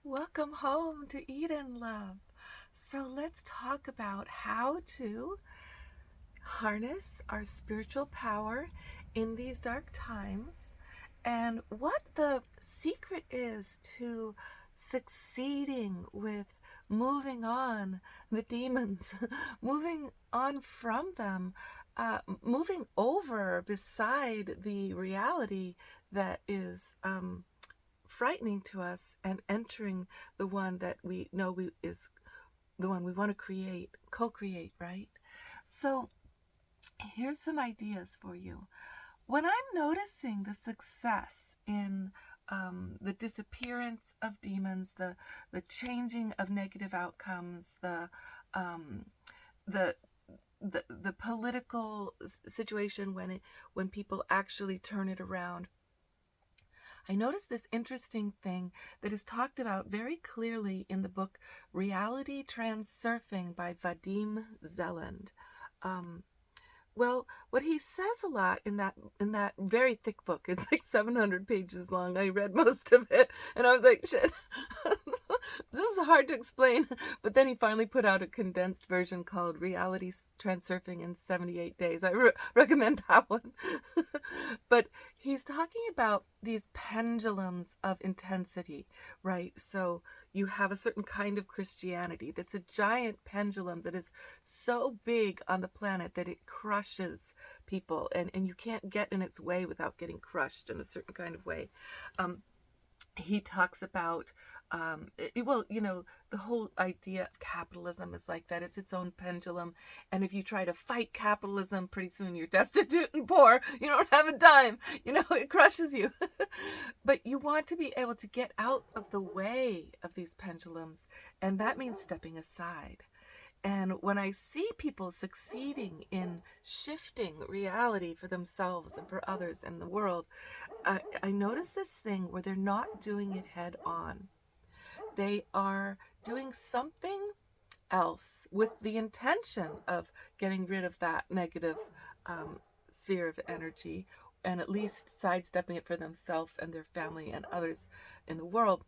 Welcome home to Eden, love. So let's talk about how to harness our spiritual power in these dark times and what the secret is to succeeding with moving on the demons, moving on from them, moving over beside the reality that is frightening to us and entering the one that we know is the one we want to create, co-create, right? So here's some ideas for you. When I'm noticing the success in the disappearance of demons, the changing of negative outcomes, um, the the political situation when people actually turn it around, I noticed this interesting thing that is talked about very clearly in the book Reality Transurfing by Vadim Zeland. Um, well, what he says a lot in that very thick book, it's like 700 pages long. I read most of it, and I was like, shit, this is hard to explain. But then he finally put out a condensed version called Reality Transurfing in 78 Days. I recommend that one. But he's talking about these pendulums of intensity, right? So you have a certain kind of Christianity that's a giant pendulum that is so big on the planet that it crushes people, and you can't get in its way without getting crushed in a certain kind of way. He talks about the whole idea of capitalism is like that. It's its own pendulum, and if you try to fight capitalism, pretty soon you're destitute and poor. You don't have a dime. It crushes you. But you want to be able to get out of the way of these pendulums, and that means stepping aside. And when I see people succeeding in shifting reality for themselves and for others in the world, I notice this thing where they're not doing it head on. They are doing something else with the intention of getting rid of that negative sphere of energy, and at least sidestepping it for themselves and their family and others in the world.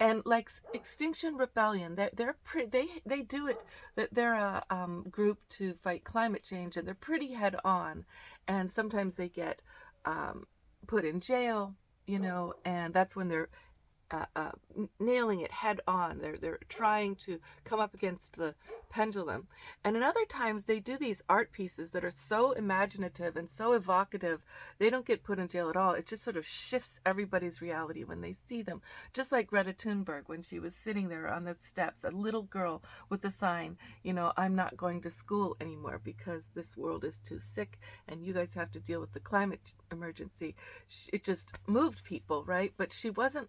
And like Extinction Rebellion, they do it. That they're a group to fight climate change, and they're pretty head on. And sometimes they get put in jail, and that's when they're nailing it head on. They're trying to come up against the pendulum. And in other times, they do these art pieces that are so imaginative and so evocative. They don't get put in jail at all. It just sort of shifts everybody's reality when they see them. Just like Greta Thunberg, when she was sitting there on the steps, a little girl with the sign, I'm not going to school anymore because this world is too sick and you guys have to deal with the climate emergency. It just moved people, right? But she wasn't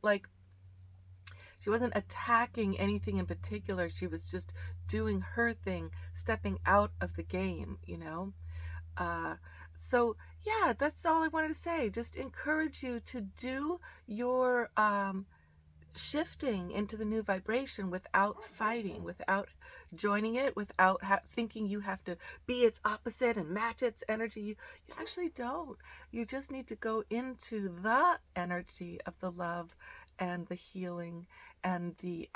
attacking anything in particular. She was just doing her thing, stepping out of the game. So yeah, that's all I wanted to say. Just encourage you to do your shifting into the new vibration without fighting, without joining it, without thinking you have to be its opposite and match its energy. You actually don't. You just need to go into the energy of the love and the healing and the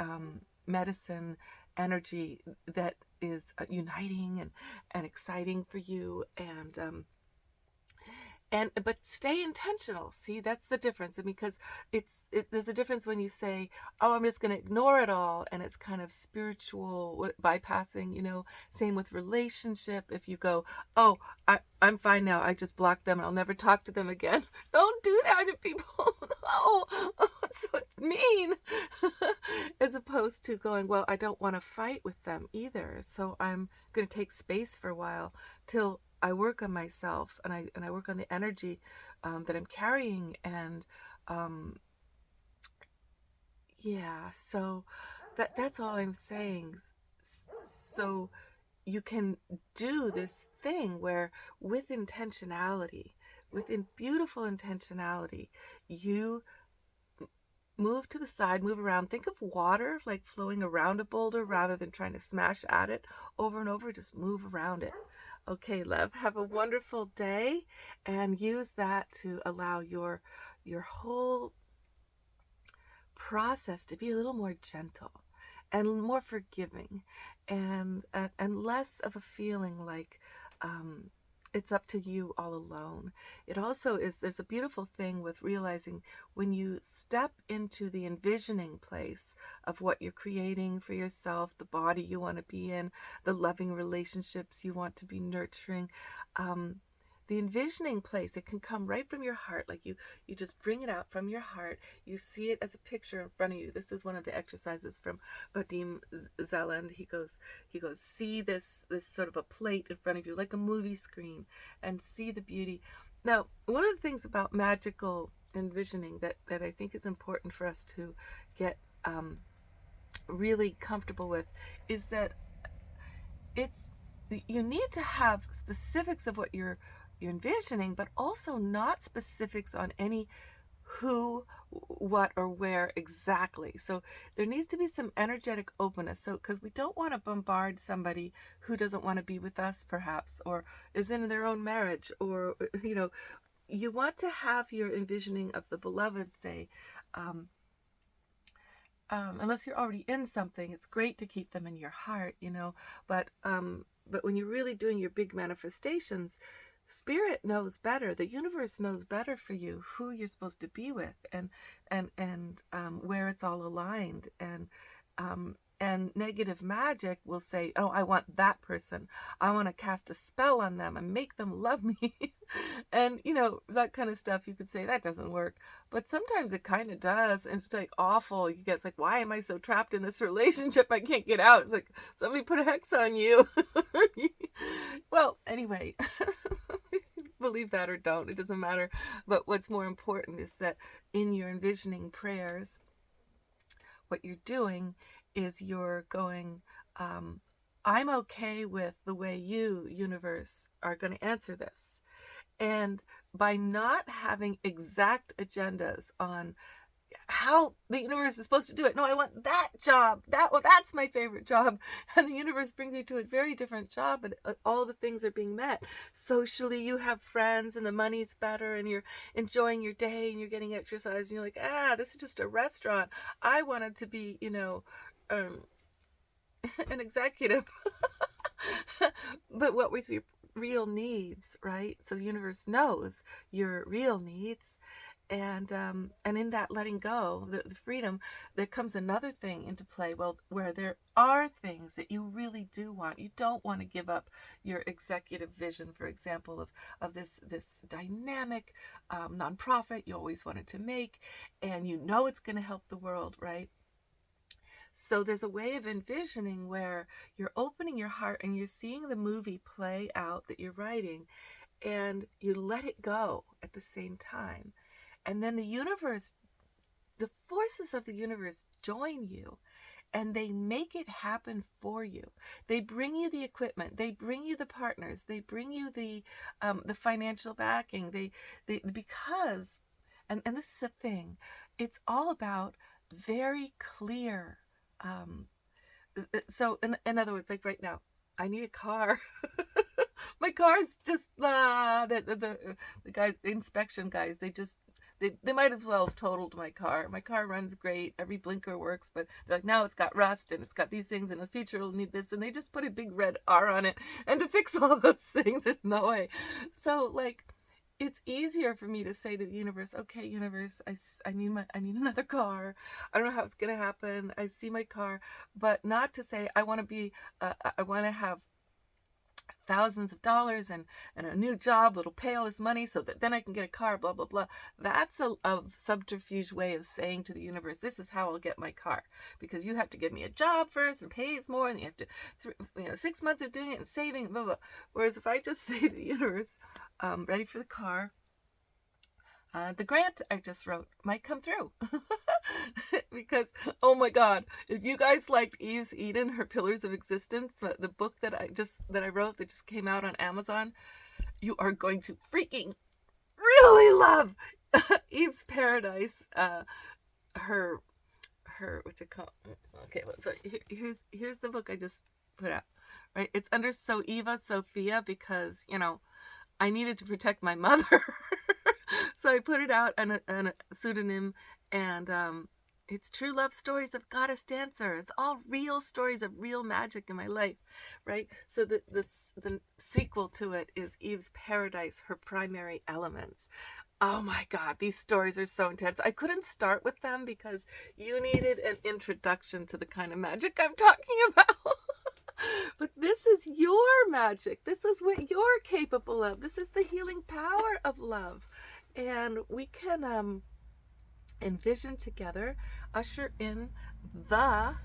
medicine energy that is uniting and exciting for you, but stay intentional. See, that's the difference. And because there's a difference when you say, oh, I'm just going to ignore it all, and it's kind of spiritual bypassing. Same with relationship. If you go, oh, I'm fine now, I just block them and I'll never talk to them again. Don't do that to people. No. It's so mean. As opposed to going, well, I don't want to fight with them either, so I'm going to take space for a while till I work on myself, and I work on the energy that I'm carrying, and yeah. So that's all I'm saying. So you can do this thing where, with intentionality, within beautiful intentionality, you move to the side, move around. Think of water like flowing around a boulder rather than trying to smash at it over and over. Just move around it. Okay, love, have a wonderful day, and use that to allow your whole process to be a little more gentle and more forgiving, and less of a feeling like it's up to you all alone. It also is, there's a beautiful thing with realizing when you step into the envisioning place of what you're creating for yourself, the body you want to be in, the loving relationships you want to be nurturing. The envisioning place, it can come right from your heart. Like you just bring it out from your heart. You see it as a picture in front of you. This is one of the exercises from Vadim Zeland. He goes, see this sort of a plate in front of you, like a movie screen, and see the beauty. Now, one of the things about magical envisioning that I think is important for us to get really comfortable with is that you need to have specifics of what you're envisioning, but also not specifics on any who, what, or where exactly. So there needs to be some energetic openness. So, because we don't want to bombard somebody who doesn't want to be with us, perhaps, or is in their own marriage, or, you want to have your envisioning of the beloved, say, unless you're already in something, it's great to keep them in your heart, but when you're really doing your big manifestations, Spirit knows better. The universe knows better for you who you're supposed to be with, and where it's all aligned. And negative magic will say, oh, I want that person. I want to cast a spell on them and make them love me. And, that kind of stuff, you could say that doesn't work. But sometimes it kind of does. And it's like awful. You get, like, why am I so trapped in this relationship? I can't get out. It's like, somebody put a hex on you. Well, anyway, believe that or don't. It doesn't matter. But what's more important is that in your envisioning prayers, what you're doing is you're going, I'm okay with the way you, universe, are going to answer this. And by not having exact agendas on how the universe is supposed to do it. No, I want that job. That's my favorite job. And the universe brings you to a very different job, but all the things are being met. Socially, you have friends and the money's better and you're enjoying your day and you're getting exercise and you're like, this is just a restaurant. I wanted to be, an executive. But what was your real needs, right? So the universe knows your real needs. And in that letting go, the freedom, there comes another thing into play. Well, where there are things that you really do want. You don't want to give up your executive vision, for example, of this dynamic nonprofit you always wanted to make, and it's going to help the world, right? So there's a way of envisioning where you're opening your heart and you're seeing the movie play out that you're writing, and you let it go at the same time. And then the forces of the universe join you, and they make it happen for you. They bring you the equipment. They bring you the partners. They bring you the financial backing. Because, and this is the thing, it's all about very clear. So in other words, like right now, I need a car. My car's just the guys, the inspection guys, they might as well have totaled my car. My car runs great. Every blinker works, but they're like, now it's got rust and it's got these things. In the future, it'll need this. And they just put a big red R on it. And to fix all those things, there's no way. So, like, it's easier for me to say to the universe, okay, universe, I need another car. I don't know how it's going to happen. I see my car, but not to say I want to have thousands of dollars and a new job that'll pay all this money so that then I can get a car, blah, blah, blah. That's a subterfuge way of saying to the universe, this is how I'll get my car, because you have to give me a job first and pays more, and you have to, 6 months of doing it and saving, blah, blah. Whereas if I just say to the universe, ready for the car, the grant I just wrote might come through. Because, oh my God, if you guys liked Eve's Eden, Her Pillars of Existence, the book that I wrote that just came out on Amazon, you are going to freaking really love Eve's Paradise. Her what's it called? Okay, so here's the book I just put out. Right, it's under Eva Sophia because I needed to protect my mother. So I put it out on a pseudonym, and It's true love stories of goddess dancer. It's all real stories of real magic in my life, right? So the sequel to it is Eve's Paradise, her primary elements. Oh my God, these stories are so intense. I couldn't start with them because you needed an introduction to the kind of magic I'm talking about. But this is your magic. This is what you're capable of. This is the healing power of love. And we can envision together, usher in the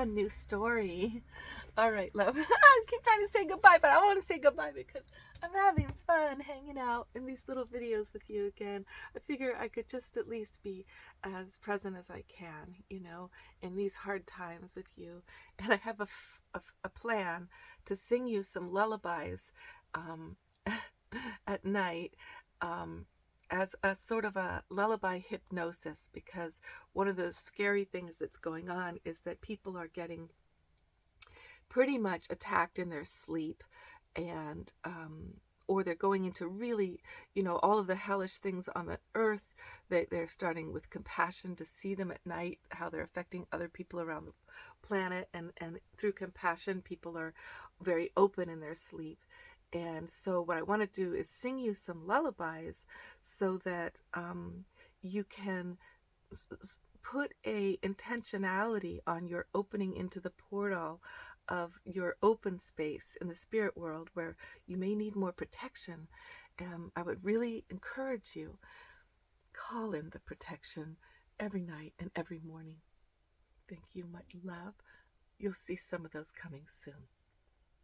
new story. All right, love. I keep trying to say goodbye, but I want to say goodbye because I'm having fun hanging out in these little videos with you again. I figure I could just at least be as present as I can, in these hard times with you. And I have a plan to sing you some lullabies um, at night. As a sort of a lullaby hypnosis, because one of those scary things that's going on is that people are getting pretty much attacked in their sleep, and or they're going into really, all of the hellish things on the earth. They're starting with compassion to see them at night, how they're affecting other people around the planet, and through compassion people are very open in their sleep. And so what I want to do is sing you some lullabies so that you can put a intentionality on your opening into the portal of your open space in the spirit world where you may need more protection. I would really encourage you, call in the protection every night and every morning. Thank you, my love. You'll see some of those coming soon.